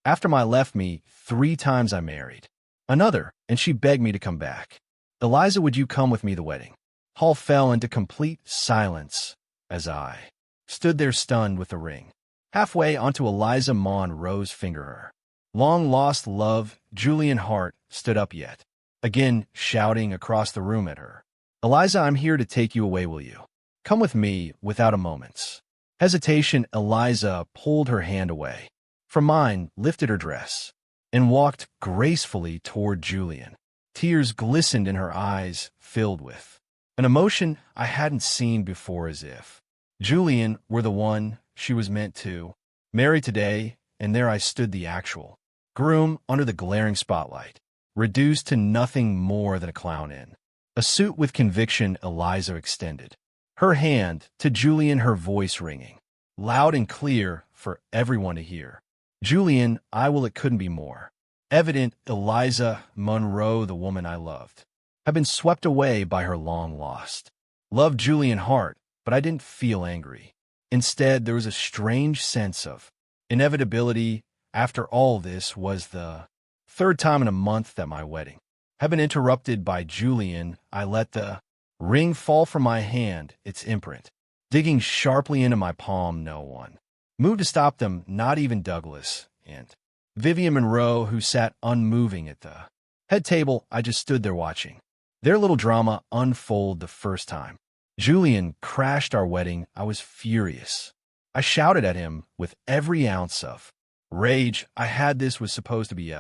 After my left me 3 times I married. Another, and she begged me to come back. Eliza, would you come with me to the wedding? Hall fell into complete silence as I stood there stunned with the ring. Halfway onto Eliza Monroe's finger her. Long-lost love, Julian Hart, stood up yet, again shouting across the room at her. Eliza, I'm here to take you away, will you? Come with me without a moment's hesitation. Eliza pulled her hand away from mine, lifted her dress, and walked gracefully toward Julian. Tears glistened in her eyes, filled with an emotion I hadn't seen before, as if Julian were the one she was meant to marry today, and there I stood, the actual groom, under the glaring spotlight, reduced to nothing more than a clown in a suit with conviction. Eliza extended her hand to Julian, her voice ringing loud and clear for everyone to hear. Julian, I will. It couldn't be more evident. Eliza Monroe, the woman I loved, had been swept away by her long-lost love, Julian Hart, but I didn't feel angry. Instead, there was a strange sense of inevitability. After all, this was the 3rd time in a month that my wedding had been interrupted by Julian. I let the ring fall from my hand, its imprint digging sharply into my palm. No one moved to stop them, not even Douglas and Vivian Monroe, who sat unmoving at the head table. I just stood there watching their little drama unfold. The first time Julian crashed our wedding, I was furious. I shouted at him with every ounce of rage I had. This was supposed to be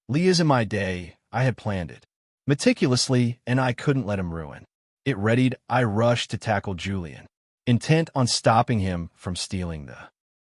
Leah's in my day. I had planned it meticulously, and I couldn't let him ruin it. Readied, I rushed to tackle Julian, intent on stopping him from stealing the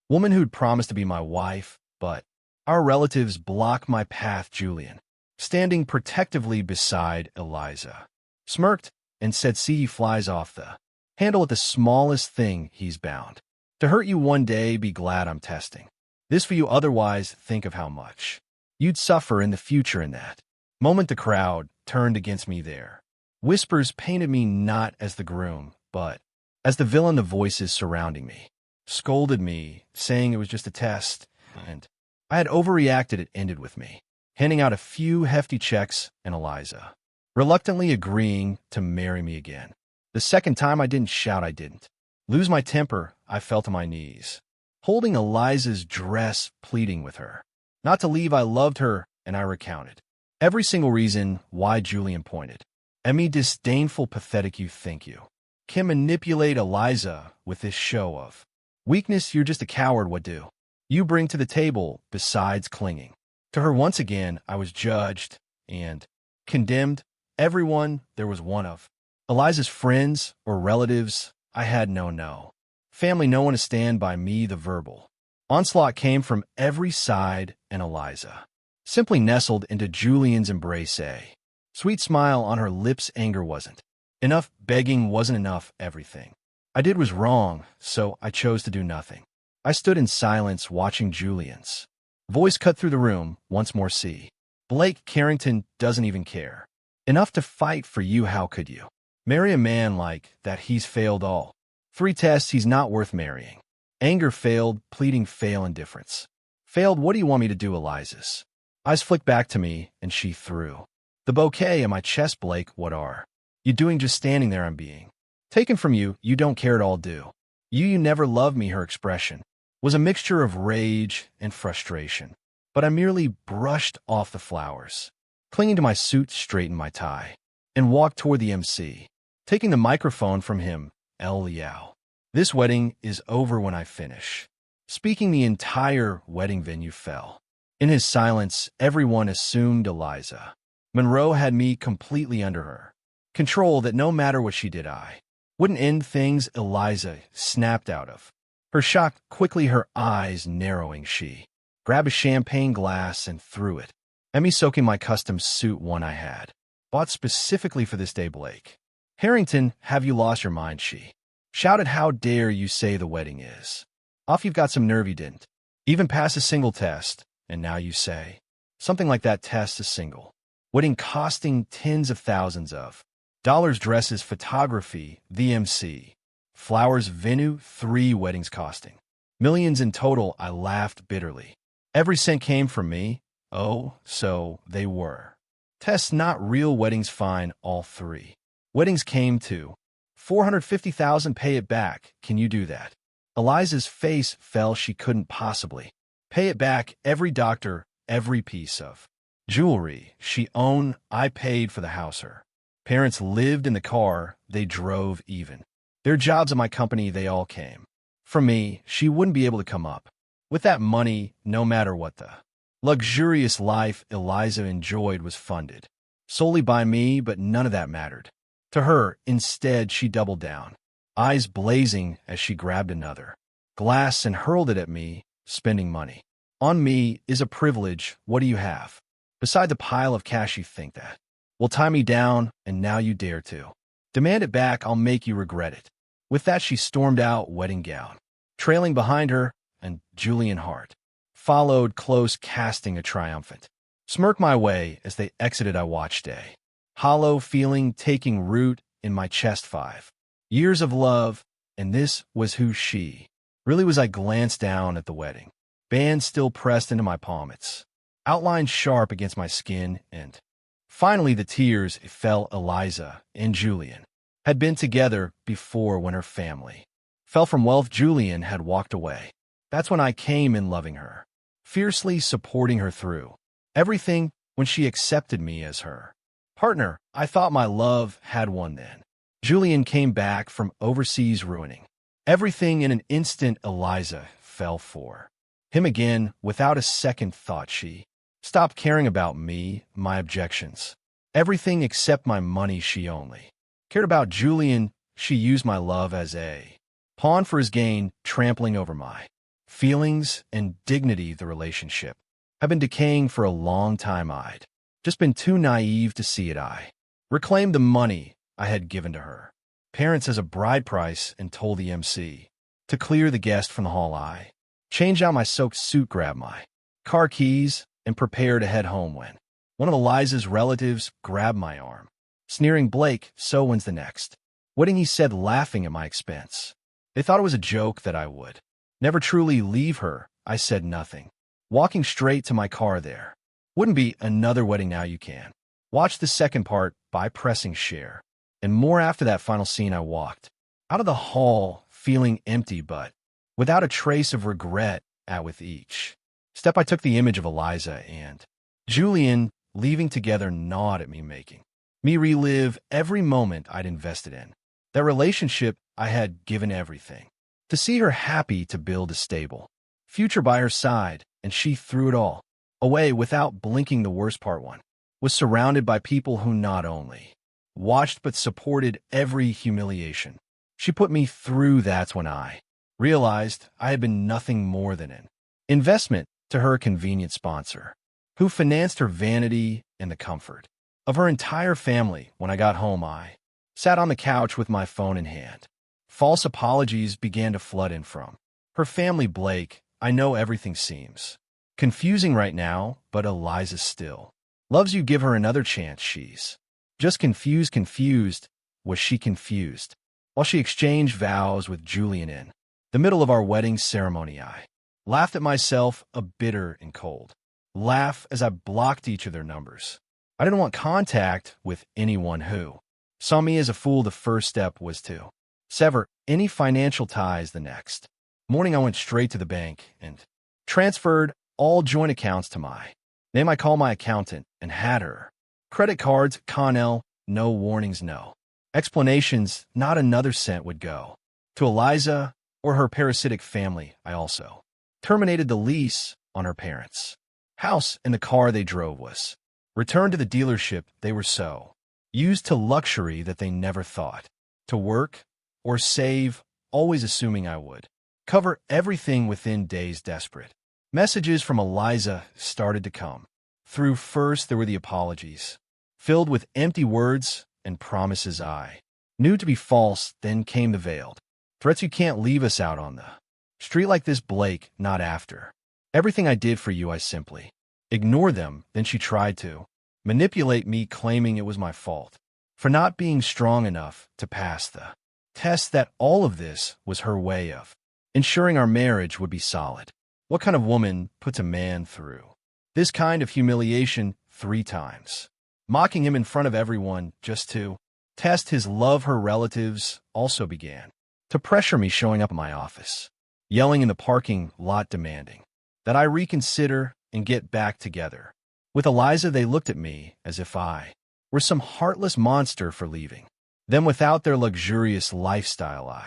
woman who'd promised to be my wife, but our relatives blocked my path. Julian, standing protectively beside Eliza, smirked and said, see, he flies off the handle at the smallest thing. He's bound to hurt you one day. Be glad I'm testing this for you. Otherwise, think of how much you'd suffer in the future. In that moment, the crowd turned against me. Their whispers painted me not as the groom, but as the villain. The voices surrounding me scolded me, saying it was just a test, and I had overreacted. It ended with me handing out a few hefty checks and Eliza reluctantly agreeing to marry me again. The second time, I didn't shout. I didn't lose my temper. I fell to my knees, holding Eliza's dress, pleading with her not to leave. I loved her, and I recounted every single reason why. Julian pointed at me, disdainful, pathetic. You think you can manipulate Eliza with this show of weakness? You're just a coward. What do you bring to the table besides clinging to her? Once again, I was judged and condemned. Everyone there was one of Eliza's friends or relatives. I had no family, no one to stand by me. The verbal onslaught came from every side, and Eliza simply nestled into Julian's embrace, a sweet smile on her lips. Anger wasn't enough. Begging wasn't enough. Everything I did was wrong, so I chose to do nothing. I stood in silence, watching Julian's voice cut through the room once more. See, Blake Carrington doesn't even care enough to fight for you. How could you marry a man like that? He's failed all 3 tests. He's not worth marrying. Anger failed, pleading failed, indifference failed. What do you want me to do? Eliza's eyes flicked back to me, and she threw the bouquet at my chest. Blake, what are you doing just standing there? I'm being taken from you. You don't care at all, do you? You never loved me. Her expression was a mixture of rage and frustration, but I merely brushed off the flowers, clinging to my suit, straightened my tie, and walked toward the MC, taking the microphone from him. Yao, this wedding is over when I finish speaking. The entire wedding venue fell. In his silence, everyone assumed Eliza Monroe had me completely under her control, that no matter what she did, I wouldn't end things. Eliza snapped out of her shock quickly, her eyes narrowing. She grabbed a champagne glass and threw it at me, soaking my custom suit, one I had bought specifically for this day. Blake Harrington, have you lost your mind? She shouted. How dare you say the wedding is off? You've got some nerve. You didn't even pass a single test, and now you say something like that. Test a single wedding costing tens of thousands of dollars, dresses, photography, the MC, flowers, venue, 3 weddings costing millions in total. I laughed bitterly. Every cent came from me. Oh, so they were. Tests not real weddings fine, all three. Weddings came to 450,000, pay it back. Can you do that? Eliza's face fell. She couldn't possibly. Pay it back. Every doctor, every piece of jewelry she owned, I paid for the house her parents lived in, the car they drove, even their jobs at my company, they all came from me. She wouldn't be able to come up with that money, no matter what the luxurious life Eliza enjoyed was funded solely by me, but none of that mattered to her. Instead, she doubled down, eyes blazing as she grabbed another glass and hurled it at me. Spending money on me is a privilege. What do you have beside the pile of cash you think that will tie me down, and now you dare to demand it back? I'll make you regret it. With that, she stormed out, wedding gown trailing behind her, and Julian Hart followed close, casting a triumphant smirk my way. As they exited, I watched a hollow feeling taking root in my chest. 5 years of love, and this was who she really was. I glanced down at the wedding band still pressed into my palm, its outline sharp against my skin, and finally the tears fell. Eliza and Julian had been together before. When her family fell from wealth, Julian had walked away. That's when I came in, loving her, fiercely supporting her through everything. When she accepted me as her partner, I thought my love had won. Then Julian came back from overseas, ruining everything in an instant. Eliza fell for him again without a second thought. She stopped caring about me, my objections, everything except my money. She only cared about Julian. She used my love as a pawn for his gain, trampling over my feelings and dignity. The relationship had been decaying for a long time. I'd just been too naive to see it. I reclaimed the money I had given to her parents as a bride price and told the MC to clear the guest from the hall. I changed out my soaked suit, grabbed my car keys, and prepared to head home when one of Eliza's relatives grabbed my arm, sneering, "Blake, so when's the next wedding?" he said, laughing at my expense. They thought it was a joke, that I would never truly leave her. I said nothing, walking straight to my car. There wouldn't be another wedding now. You can watch the second part by pressing share and more. After that final scene, I walked out of the hall feeling empty, but without a trace of regret. With each step I took, the image of Eliza and Julian leaving together gnawed at me, making me relive every moment I'd invested in that relationship. I had given everything to see her happy, to build a stable future by her side, and she threw it all away without blinking. The worst part, one was surrounded by people who not only watched but supported every humiliation she put me through. That's when I realized I had been nothing more than an investment to her convenient sponsor, who financed her vanity and the comfort of her entire family. When I got home, I sat on the couch with my phone in hand. False apologies began to flood in from her family. "Blake, I know everything seems confusing right now, but Eliza still loves you. Give her another chance. She's just confused." Confused? Was she confused? While she exchanged vows with Julian in the middle of our wedding ceremony, I laughed at myself, a bitter and cold laugh, as I blocked each of their numbers. I didn't want contact with anyone who saw me as a fool. The first step was to sever any financial ties. The next morning, I went straight to the bank and transferred all joint accounts to my name. I called my accountant and had her credit cards. Connell, no warnings, no explanations. Not another cent would go to Eliza or her parasitic family. I also terminated the lease on her parents' house, and the car they drove was returned to the dealership. They were so used to luxury that they never thought to work or save, always assuming I would cover everything within days. Desperate messages from Eliza started to come through. First, there were the apologies, filled with empty words and promises I knew to be false. Then came the veiled threats. "You can't leave us out on the street like this, Blake, not after everything I did for you." I simply ignored them. Then she tried to manipulate me, claiming it was my fault for not being strong enough to pass the test, that all of this was her way of ensuring our marriage would be solid. What kind of woman puts a man through this kind of humiliation 3 times? Mocking him in front of everyone just to test his love. Her relatives also began to pressure me, showing up at my office, yelling in the parking lot, demanding that I reconsider and get back together. With Eliza, they looked at me as if I were some heartless monster for leaving them without their luxurious lifestyle. I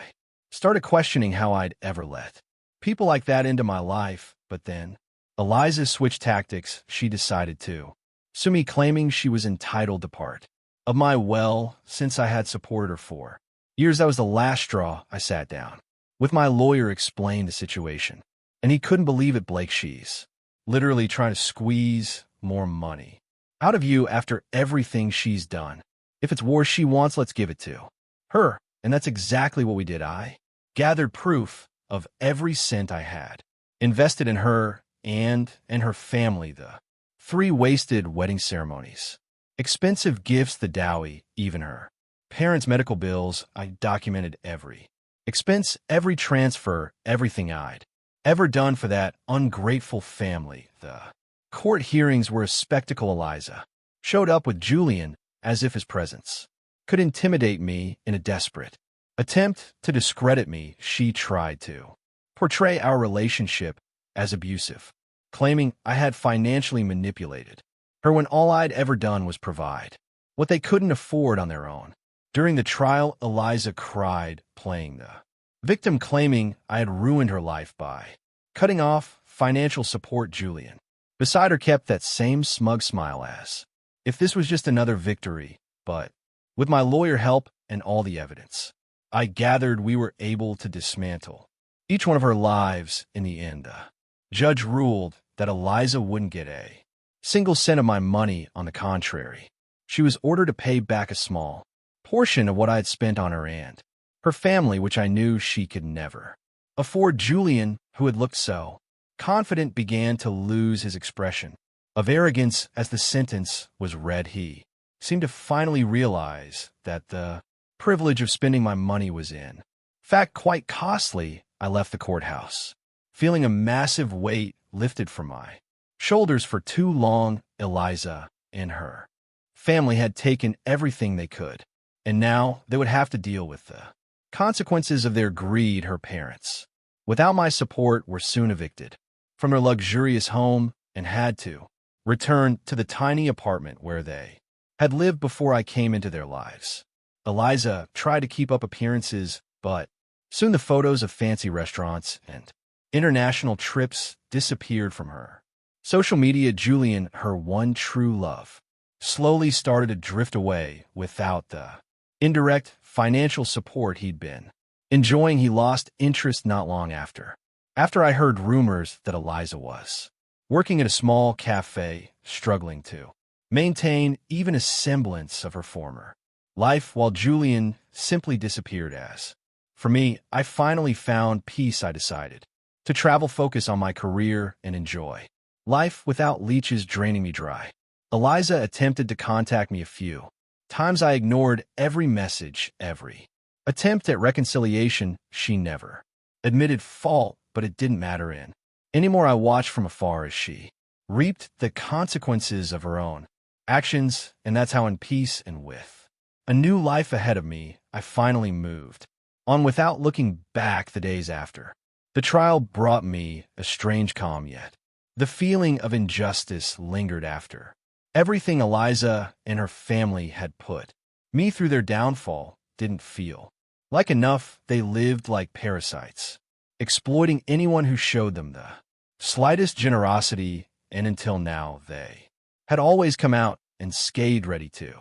started questioning how I'd ever let people like that into my life. But then Eliza switched tactics. She decided to sue me, claiming she was entitled to part of my wealth since I had supported her for years. That was the last straw. I sat down with my lawyer, explained the situation, and he couldn't believe it. Blake, she's literally trying to squeeze more money out of you after everything she's done. If it's war she wants, let's give it to her. And that's exactly what we did. I gathered proof of every cent I had invested in her and her family. The 3 wasted wedding ceremonies, expensive gifts, the dowry, even her parents' medical bills. I documented every expense, every transfer, everything I'd ever done for that ungrateful family. The court hearings were a spectacle. Eliza showed up with Julian as if his presence could intimidate me. In a desperate attempt to discredit me, she tried to portray our relationship as abusive, claiming I had financially manipulated her when all I'd ever done was provide what they couldn't afford on their own. During the trial, Eliza cried, playing the victim, claiming I had ruined her life by cutting off financial support. Julian beside her kept that same smug smile as if this was just another victory. But with my lawyer help and all the evidence I gathered, we were able to dismantle each one of her lives. In the end, the judge ruled that Eliza wouldn't get a single cent of my money. On the contrary, she was ordered to pay back a small portion of what I had spent on her and her family, which I knew she could never afford. Julian, who had looked so confident, began to lose his expression of arrogance as the sentence was read. He seemed to finally realize that the privilege of spending my money was in fact quite costly. I left the courthouse feeling a massive weight lifted from my shoulders. For too long, Eliza and her family had taken everything they could, and now they would have to deal with the consequences of their greed. Her parents, without my support, were soon evicted from their luxurious home and had to return to the tiny apartment where they had lived before I came into their lives. Eliza tried to keep up appearances, but soon the photos of fancy restaurants and international trips disappeared from her social media. Julian, her one true love, slowly started to drift away. Without the indirect financial support he'd been enjoying, he lost interest not long after. I heard rumors that Eliza was working at a small cafe, struggling to maintain even a semblance of her former life, while Julian simply disappeared. As for me, I finally found peace. I decided to travel, focus on my career, and enjoy life without leeches draining me dry. Eliza attempted to contact me a few times. I ignored every message, every attempt at reconciliation. She never admitted fault, but it didn't matter anymore. I watched from afar as she reaped the consequences of her own actions, and that's how, in peace and with a new life ahead of me, I finally moved on without looking back. The days after the trial brought me a strange calm, yet the feeling of injustice lingered after everything Eliza and her family had put me through. Their downfall didn't feel like enough. They lived like parasites, exploiting anyone who showed them the slightest generosity, and until now they had always come out unscathed, ready to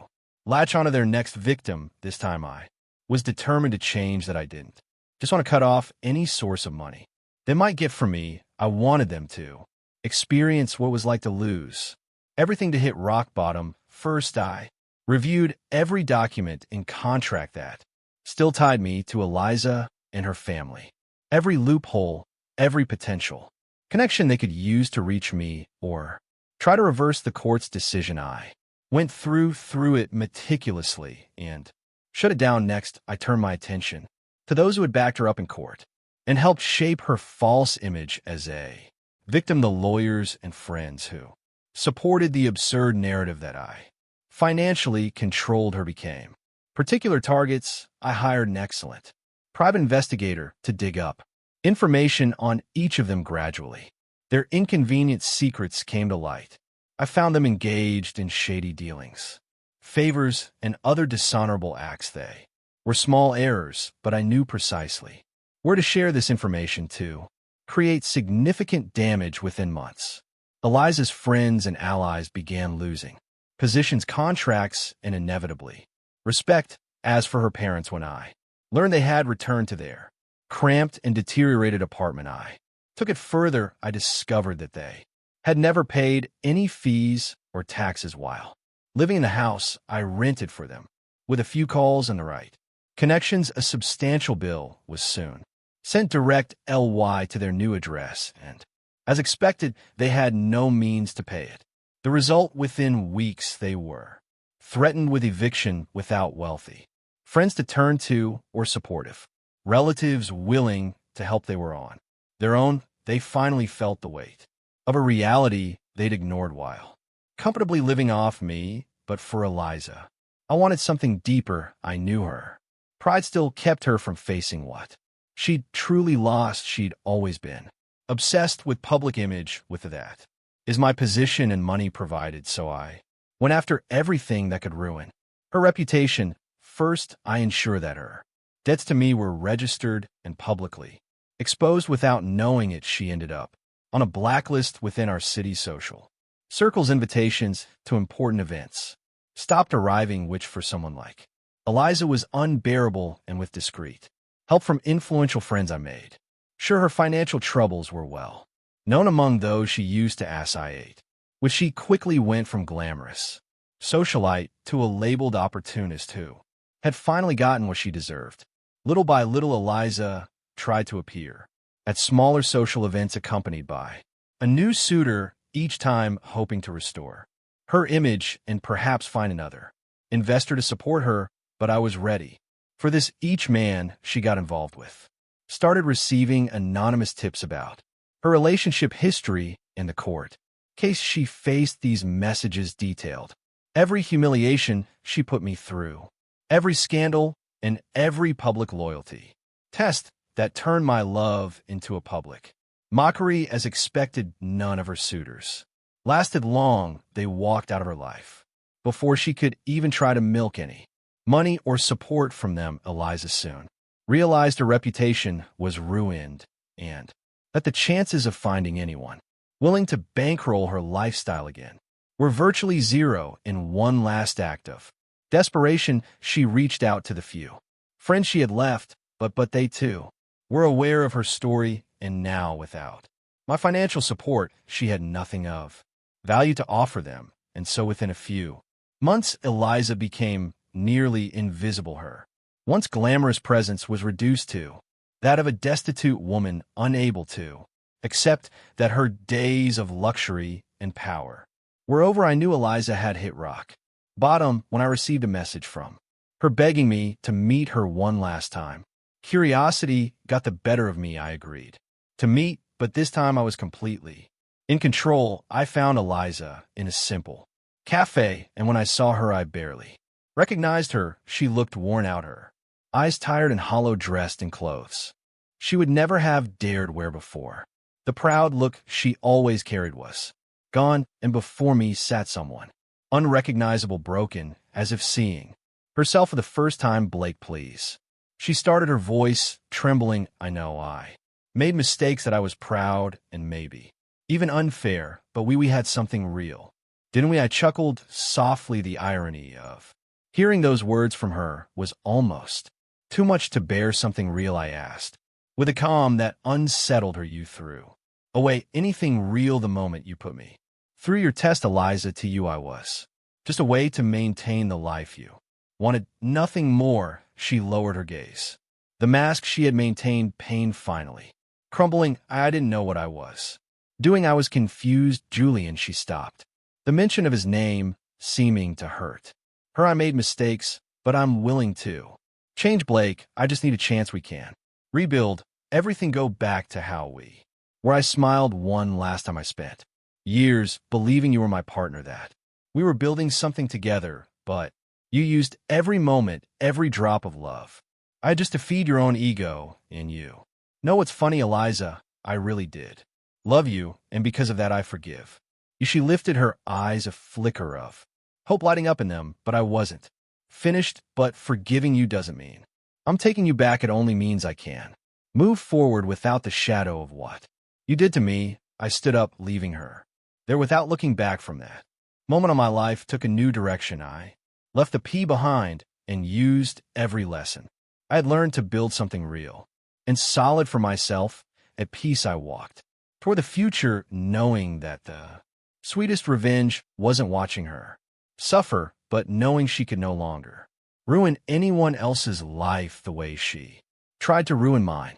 latch onto their next victim. This time I was determined to change that. I didn't just want to cut off any source of money they might get from me. I wanted them to experience what it was like to lose everything, to hit rock bottom. First, I reviewed every document and contract that still tied me to Eliza and her family, every loophole, every potential connection they could use to reach me or try to reverse the court's decision. I went through it meticulously and shut it down. Next, I turned my attention to those who had backed her up in court and helped shape her false image as a Victim the lawyers and friends who supported the absurd narrative that I financially controlled her became. Particular targets, I hired an excellent private investigator to dig up information on each of them gradually. Their inconvenient secrets came to light. I found them engaged in shady dealings, favors, and other dishonorable acts. They were small errors, but I knew precisely where to share this information to create significant damage within months. Eliza's friends and allies began losing positions, contracts, and inevitably respect. As for her parents, when I learned they had returned to their cramped and deteriorated apartment, I took it further. I discovered that they had never paid any fees or taxes while living in the house I rented for them. With a few calls and the right connections, a substantial bill was soon sent direct LY to their new address, and, as expected, they had no means to pay it. The result, within weeks, they were threatened with eviction without wealthy friends to turn to or supportive relatives willing to help. They were on their own. They finally felt the weight of a reality they'd ignored while comfortably living off me. But for Eliza, I wanted something deeper. I knew her pride still kept her from facing what she'd truly lost. She'd always been obsessed with public image. With that is my position and money provided, so I went after everything that could ruin her reputation. First, I ensured that her debts to me were registered and publicly exposed. Without knowing it, she ended up on a blacklist within our city's social circles. Invitations to important events stopped arriving, which for someone like Eliza was unbearable, and with discreet help from influential friends I made sure her financial troubles were well known among those she used to associate with. She quickly went from glamorous socialite to a labeled opportunist who had finally gotten what she deserved. Little by little, Eliza tried to appear at smaller social events accompanied by a new suitor, each time hoping to restore her image and perhaps find another investor to support her. But I was ready for this. Each man she got involved with started receiving anonymous tips about her relationship history. In the court case she faced, these messages detailed every humiliation she put me through, every scandal, and every public loyalty test that turned my love into a public mockery. As expected, none of her suitors lasted long. They walked out of her life before she could even try to milk any money or support from them. Eliza soon realized her reputation was ruined and that the chances of finding anyone willing to bankroll her lifestyle again were virtually zero. In one last act of desperation, she reached out to the few friends she had left, but they too were aware of her story, and now without my financial support, she had nothing of value to offer them. And so within a few months, Eliza became nearly invisible. Her once glamorous presence was reduced to that of a destitute woman unable to accept that her days of luxury and power were over. I knew Eliza had hit rock bottom when I received a message from her begging me to meet her one last time. Curiosity got the better of me. I agreed to meet, but this time I was completely in control. I found Eliza in a simple cafe, and when I saw her, I barely recognized her. She looked worn out, her eyes tired and hollow, dressed in clothes she would never have dared wear before. The proud look she always carried was gone, and before me sat someone unrecognizable, broken, as if seeing herself for the first time. Blake, please. She started, her voice trembling. I know I made mistakes, that I was proud and maybe even unfair, but we had something real, didn't we? I chuckled softly. The irony of hearing those words from her was almost too much to bear. Something real? I asked, with a calm that unsettled her. You threw away anything real the moment you put me through your test, Eliza. To you, I was just a way to maintain the life you wanted, nothing more. She lowered her gaze. The mask she had maintained, pain finally crumbling. I didn't know what I was doing. I was confused. Julian, she stopped. The mention of his name seeming to hurt her. I made mistakes, but I'm willing to change, Blake. I just need a chance. We can rebuild everything, go back to how we where I smiled one last time I spent. Years believing you were my partner, that we were building something together, but you used every moment, every drop of love. I had just to feed your own ego in you. Know what's funny, Eliza? I really did love you, and because of that, I forgive you. She lifted her eyes, a flicker of hope lighting up in them, but I wasn't finished. But forgiving you doesn't mean I'm taking you back. It only means I can move forward without the shadow of what you did to me. I stood up, leaving her there without looking back. From that moment on, my life took a new direction. I left the P behind and used every lesson I had learned to build something real and solid for myself. At peace, I walked toward the future, knowing that the sweetest revenge wasn't watching her suffer, but knowing she could no longer ruin anyone else's life the way she tried to ruin mine.